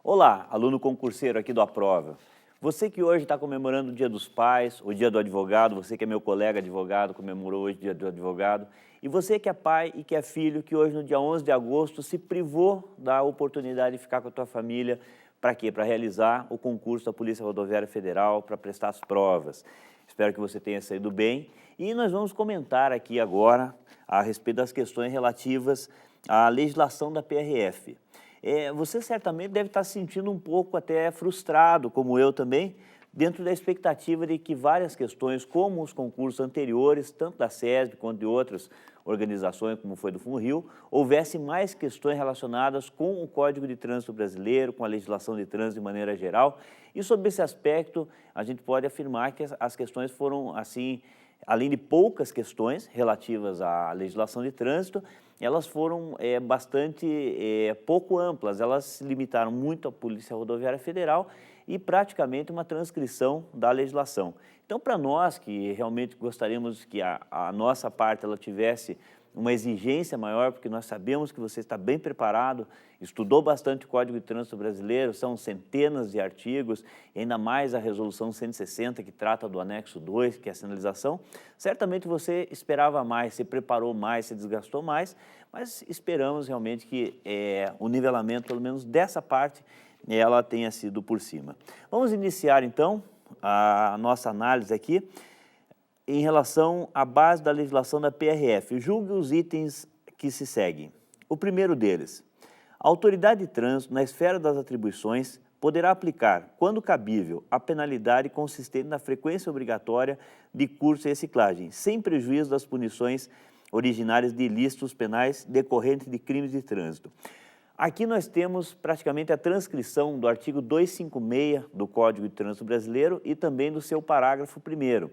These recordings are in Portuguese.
Olá, aluno concurseiro aqui do Aprova. Você que hoje está comemorando o Dia dos Pais, o Dia do Advogado, você que é meu colega advogado, comemorou hoje o Dia do Advogado, e você que é pai e que é filho, que hoje no dia 11 de agosto se privou da oportunidade de ficar com a tua família, para quê? Para realizar o concurso da Polícia Rodoviária Federal, para prestar as provas. Espero que você tenha saído bem e nós vamos comentar aqui agora a respeito das questões relativas à legislação da PRF. Você certamente deve estar se sentindo um pouco até frustrado, como eu também, dentro da expectativa de que várias questões, como os concursos anteriores, tanto da SESB quanto de outras organizações, como foi do FUNRIO, houvesse mais questões relacionadas com o Código de Trânsito Brasileiro, com a legislação de trânsito de maneira geral. E sobre esse aspecto, a gente pode afirmar que as questões foram, assim, além de poucas questões relativas à legislação de trânsito, elas foram bastante pouco amplas, elas se limitaram muito à Polícia Rodoviária Federal e praticamente uma transcrição da legislação. Então, para nós que realmente gostaríamos que a nossa parte ela tivesse uma exigência maior, porque nós sabemos que você está bem preparado, estudou bastante o Código de Trânsito Brasileiro, são centenas de artigos, e ainda mais a Resolução 160, que trata do anexo 2, que é a sinalização. Certamente você esperava mais, se preparou mais, se desgastou mais, mas esperamos realmente que o nivelamento, pelo menos dessa parte, ela tenha sido por cima. Vamos iniciar, então, a nossa análise aqui em relação à base da legislação da PRF. Julgue os itens que se seguem. O primeiro deles, a autoridade de trânsito, na esfera das atribuições, poderá aplicar, quando cabível, a penalidade consistente na frequência obrigatória de curso e reciclagem, sem prejuízo das punições originárias de ilícitos penais decorrentes de crimes de trânsito. Aqui nós temos praticamente a transcrição do artigo 256 do Código de Trânsito Brasileiro e também do seu parágrafo 1º.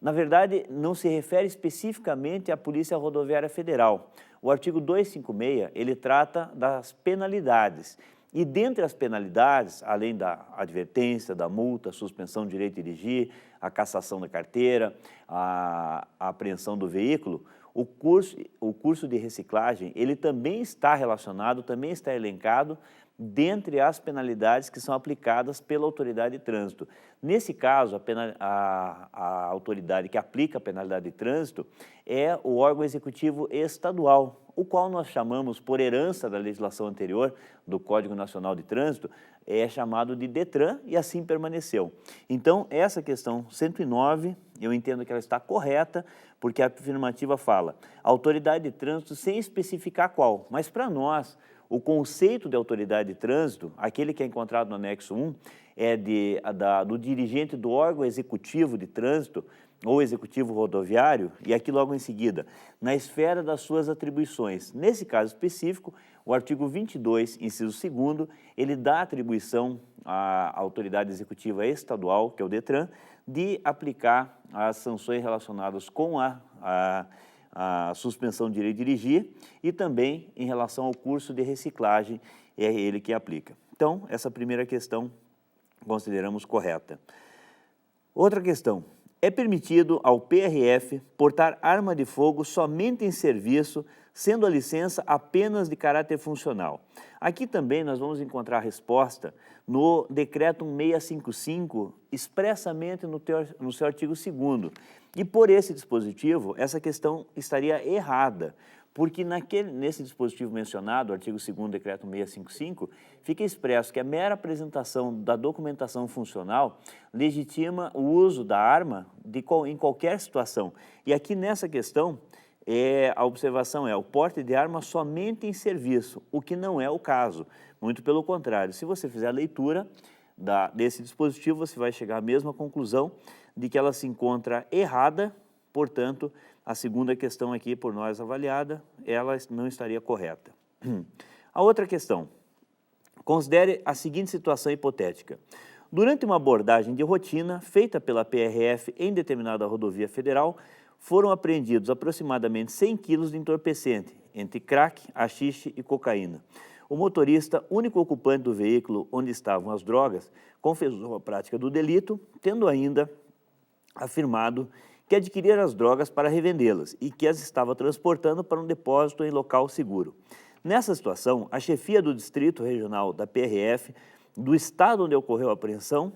Na verdade, não se refere especificamente à Polícia Rodoviária Federal. O artigo 256, ele trata das penalidades. E dentre as penalidades, além da advertência, da multa, a suspensão do direito de dirigir, a cassação da carteira, a apreensão do veículo, o curso de reciclagem, ele também está relacionado, também está elencado dentre as penalidades que são aplicadas pela autoridade de trânsito. Nesse caso, a autoridade que aplica a penalidade de trânsito é o órgão executivo estadual, o qual nós chamamos, por herança da legislação anterior, do Código Nacional de Trânsito, é chamado de DETRAN e assim permaneceu. Então, essa questão 109, eu entendo que ela está correta, porque a afirmativa fala autoridade de trânsito sem especificar qual, mas para nós, o conceito de autoridade de trânsito, aquele que é encontrado no anexo 1, é do dirigente do órgão executivo de trânsito ou executivo rodoviário, e aqui logo em seguida, na esfera das suas atribuições. Nesse caso específico, o artigo 22, inciso 2º, ele dá atribuição à autoridade executiva estadual, que é o DETRAN, de aplicar as sanções relacionadas com a suspensão de direito de dirigir e também em relação ao curso de reciclagem, é ele que aplica. Então, essa primeira questão consideramos correta. Outra questão, é permitido ao PRF portar arma de fogo somente em serviço, sendo a licença apenas de caráter funcional. Aqui também nós vamos encontrar a resposta no Decreto 1655, expressamente no seu artigo 2º. E por esse dispositivo, essa questão estaria errada, porque nesse dispositivo mencionado, artigo 2º, Decreto 655, fica expresso que a mera apresentação da documentação funcional legitima o uso da arma em qualquer situação. E aqui nessa questão, a observação é o porte de arma somente em serviço, o que não é o caso. Muito pelo contrário, se você fizer a leitura desse dispositivo, você vai chegar à mesma conclusão de que ela se encontra errada, portanto, a segunda questão aqui por nós avaliada, ela não estaria correta. A outra questão, considere a seguinte situação hipotética. Durante uma abordagem de rotina feita pela PRF em determinada rodovia federal, foram apreendidos aproximadamente 100 quilos de entorpecente, entre crack, haxixe e cocaína. O motorista, único ocupante do veículo onde estavam as drogas, confessou a prática do delito, tendo ainda afirmado que adquiria as drogas para revendê-las e que as estava transportando para um depósito em local seguro. Nessa situação, a chefia do Distrito Regional da PRF do estado onde ocorreu a apreensão,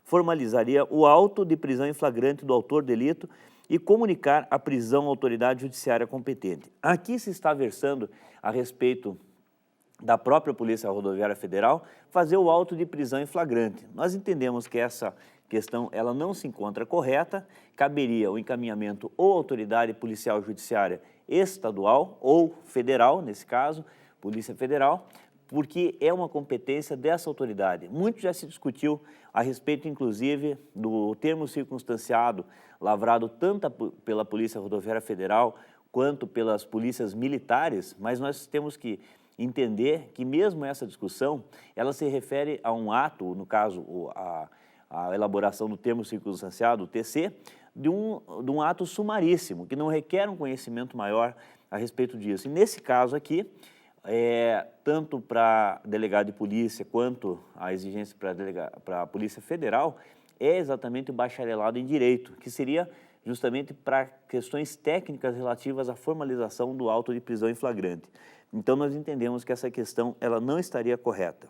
formalizaria o auto de prisão em flagrante do autor do delito e comunicar a prisão à autoridade judiciária competente. Aqui se está versando a respeito da própria Polícia Rodoviária Federal fazer o auto de prisão em flagrante. Nós entendemos que essa questão ela não se encontra correta, caberia o encaminhamento ou à autoridade policial judiciária estadual ou federal, nesse caso, Polícia Federal, porque é uma competência dessa autoridade. Muito já se discutiu a respeito, inclusive, do termo circunstanciado, lavrado tanto pela Polícia Rodoviária Federal quanto pelas polícias militares, mas nós temos que entender que mesmo essa discussão, ela se refere a um ato, no caso, a elaboração do termo circunstanciado, o TC, de um ato sumaríssimo, que não requer um conhecimento maior a respeito disso. E nesse caso aqui, tanto para delegado de polícia quanto a exigência para a Polícia Federal, é exatamente o bacharelado em Direito, que seria justamente para questões técnicas relativas à formalização do auto de prisão em flagrante. Então, nós entendemos que essa questão ela não estaria correta.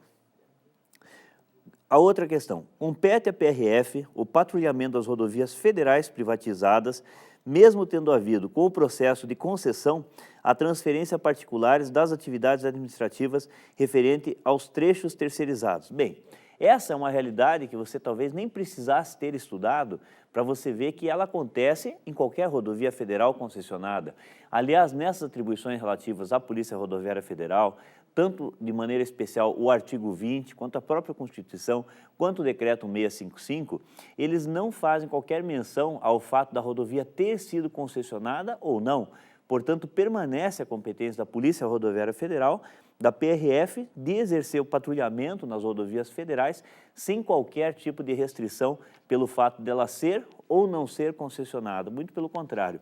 A outra questão, compete à PRF o patrulhamento das rodovias federais privatizadas, mesmo tendo havido, com o processo de concessão, a transferência a particulares das atividades administrativas referente aos trechos terceirizados. Bem, essa é uma realidade que você talvez nem precisasse ter estudado para você ver que ela acontece em qualquer rodovia federal concessionada. Aliás, nessas atribuições relativas à Polícia Rodoviária Federal, tanto de maneira especial o artigo 20, quanto a própria Constituição, quanto o decreto 655, eles não fazem qualquer menção ao fato da rodovia ter sido concessionada ou não. Portanto, permanece a competência da Polícia Rodoviária Federal, da PRF, de exercer o patrulhamento nas rodovias federais sem qualquer tipo de restrição pelo fato dela ser ou não ser concessionada, muito pelo contrário.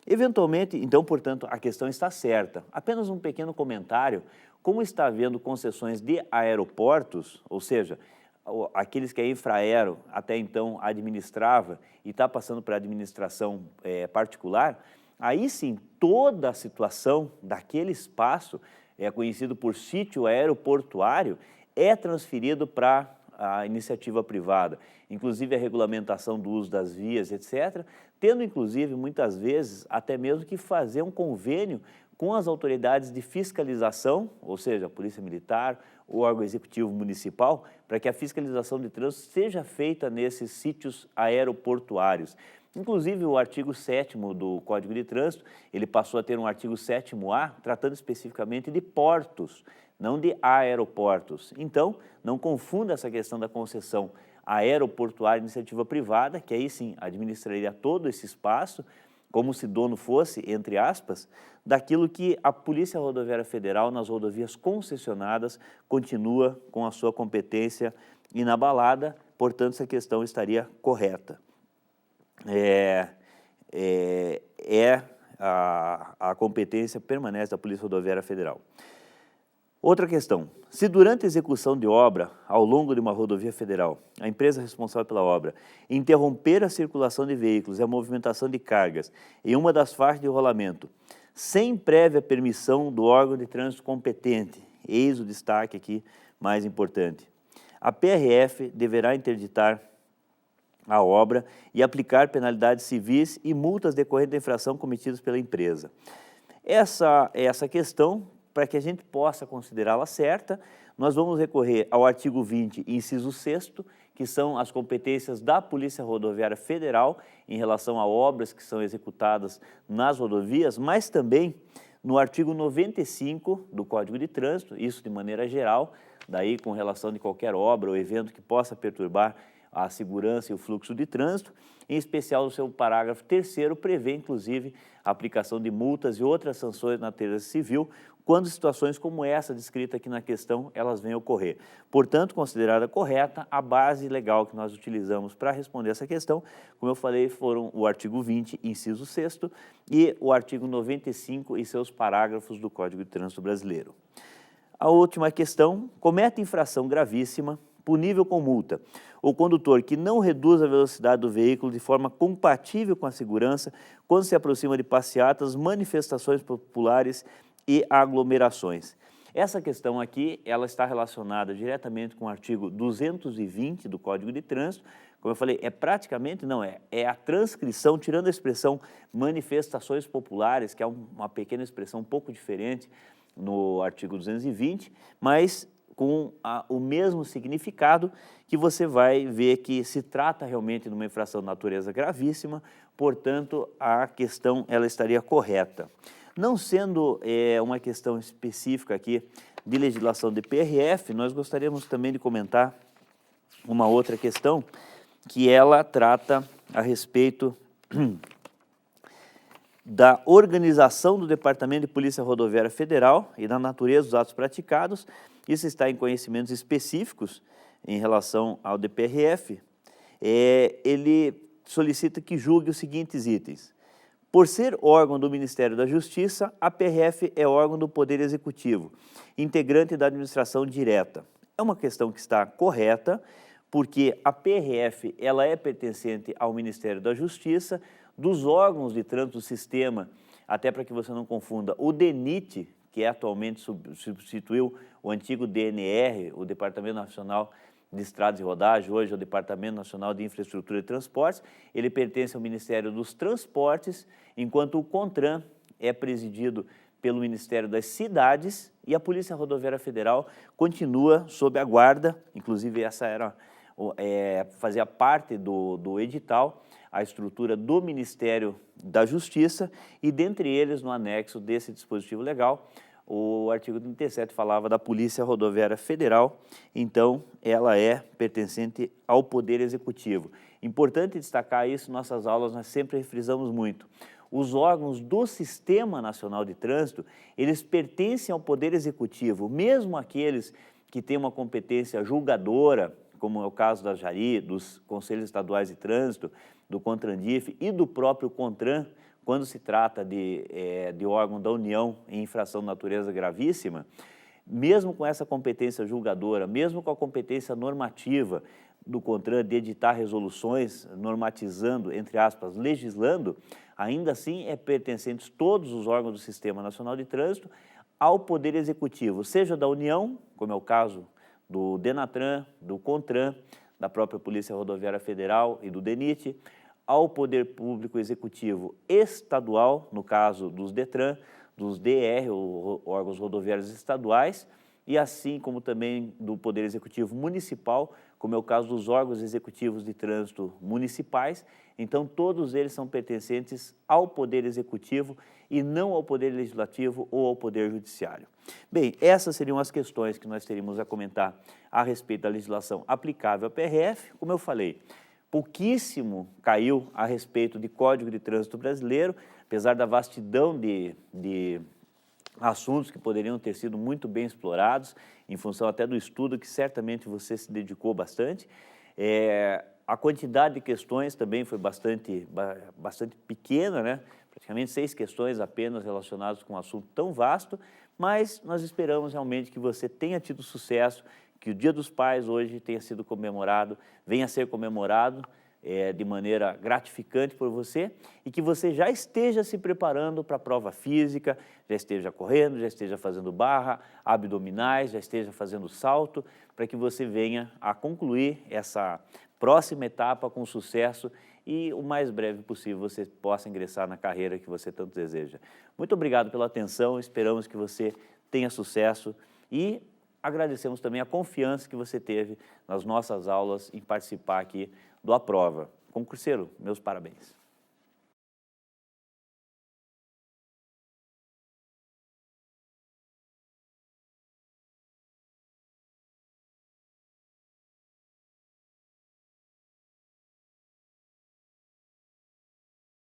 Eventualmente, então, portanto, a questão está certa. Apenas um pequeno comentário, como está havendo concessões de aeroportos, ou seja, aqueles que a Infraero até então administrava e está passando para a administração particular, aí sim, toda a situação daquele espaço, conhecido por sítio aeroportuário, é transferido para a iniciativa privada, inclusive a regulamentação do uso das vias, etc., tendo inclusive muitas vezes até mesmo que fazer um convênio com as autoridades de fiscalização, ou seja, a Polícia Militar, o órgão executivo municipal, para que a fiscalização de trânsito seja feita nesses sítios aeroportuários. Inclusive, o artigo 7º do Código de Trânsito, ele passou a ter um artigo 7º-A, tratando especificamente de portos, não de aeroportos. Então, não confunda essa questão da concessão aeroportuária iniciativa privada, que aí sim administraria todo esse espaço, como se dono fosse, entre aspas, daquilo que a Polícia Rodoviária Federal, nas rodovias concessionadas, continua com a sua competência inabalada, portanto, essa questão estaria correta. A competência permanece da Polícia Rodoviária Federal. Outra questão, se durante a execução de obra, ao longo de uma rodovia federal, a empresa responsável pela obra interromper a circulação de veículos e a movimentação de cargas em uma das faixas de rolamento, sem prévia permissão do órgão de trânsito competente, eis o destaque aqui mais importante, a PRF deverá interditar a obra e aplicar penalidades civis e multas decorrentes da infração cometidas pela empresa. Essa questão, para que a gente possa considerá-la certa, nós vamos recorrer ao artigo 20, inciso 6º, que são as competências da Polícia Rodoviária Federal em relação a obras que são executadas nas rodovias, mas também no artigo 95 do Código de Trânsito, isso de maneira geral, daí com relação de qualquer obra ou evento que possa perturbar a segurança e o fluxo de trânsito, em especial o seu parágrafo 3º prevê, inclusive, a aplicação de multas e outras sanções na natureza civil, quando situações como essa descrita aqui na questão, elas venham ocorrer. Portanto, considerada correta, a base legal que nós utilizamos para responder essa questão, como eu falei, foram o artigo 20, inciso 6º, e o artigo 95 e seus parágrafos do Código de Trânsito Brasileiro. A última questão, comete infração gravíssima, punível com multa, o condutor que não reduz a velocidade do veículo de forma compatível com a segurança quando se aproxima de passeatas, manifestações populares e aglomerações. Essa questão aqui, ela está relacionada diretamente com o artigo 220 do Código de Trânsito. Como eu falei, é a transcrição, tirando a expressão manifestações populares, que é uma pequena expressão um pouco diferente no artigo 220, mas com o mesmo significado, que você vai ver que se trata realmente de uma infração de natureza gravíssima, portanto, a questão ela estaria correta. Não sendo uma questão específica aqui de legislação de PRF, nós gostaríamos também de comentar uma outra questão, que ela trata a respeito da organização do Departamento de Polícia Rodoviária Federal e da natureza dos atos praticados. Isso está em conhecimentos específicos em relação ao DPRF. Ele solicita que julgue os seguintes itens. Por ser órgão do Ministério da Justiça, a PRF é órgão do Poder Executivo, integrante da administração direta. É uma questão que está correta, porque a PRF ela é pertencente ao Ministério da Justiça, dos órgãos de trânsito do sistema, até para que você não confunda, o DENIT, que atualmente substituiu o antigo DNR, o Departamento Nacional de Estradas e Rodagem, hoje é o Departamento Nacional de Infraestrutura e Transportes, ele pertence ao Ministério dos Transportes, enquanto o CONTRAN é presidido pelo Ministério das Cidades e a Polícia Rodoviária Federal continua sob a guarda, inclusive essa fazia parte do edital, a estrutura do Ministério da Justiça e, dentre eles, no anexo desse dispositivo legal, o artigo 37 falava da Polícia Rodoviária Federal, então ela é pertencente ao Poder Executivo. Importante destacar isso, nossas aulas nós sempre frisamos muito. Os órgãos do Sistema Nacional de Trânsito, eles pertencem ao Poder Executivo, mesmo aqueles que têm uma competência julgadora, como é o caso da JARI, dos Conselhos Estaduais de Trânsito, do CONTRANDIF e do próprio CONTRAN, quando se trata de órgão da União em infração de natureza gravíssima, mesmo com essa competência julgadora, mesmo com a competência normativa do CONTRAN de editar resoluções normatizando, entre aspas, legislando, ainda assim pertencentes todos os órgãos do Sistema Nacional de Trânsito ao Poder Executivo, seja da União, como é o caso do DENATRAN, do CONTRAN, da própria Polícia Rodoviária Federal e do DENIT, ao Poder Público Executivo Estadual, no caso dos DETRAN, dos DR, ou órgãos rodoviários estaduais, e assim como também do Poder Executivo Municipal, como é o caso dos órgãos executivos de trânsito municipais. Então, todos eles são pertencentes ao Poder Executivo e não ao Poder Legislativo ou ao Poder Judiciário. Bem, essas seriam as questões que nós teríamos a comentar a respeito da legislação aplicável à PRF. Como eu falei, pouquíssimo caiu a respeito de Código de Trânsito Brasileiro, apesar da vastidão de assuntos que poderiam ter sido muito bem explorados, em função até do estudo que certamente você se dedicou bastante. A quantidade de questões também foi bastante pequena, né? Praticamente 6 questões apenas relacionadas com um assunto tão vasto, mas nós esperamos realmente que você tenha tido sucesso, que o Dia dos Pais hoje tenha sido comemorado, venha a ser comemorado de maneira gratificante por você e que você já esteja se preparando para a prova física, já esteja correndo, já esteja fazendo barra, abdominais, já esteja fazendo salto, para que você venha a concluir essa próxima etapa com sucesso e o mais breve possível você possa ingressar na carreira que você tanto deseja. Muito obrigado pela atenção, esperamos que você tenha sucesso e agradecemos também a confiança que você teve nas nossas aulas em participar aqui do Aprova. Concurseiro, meus parabéns.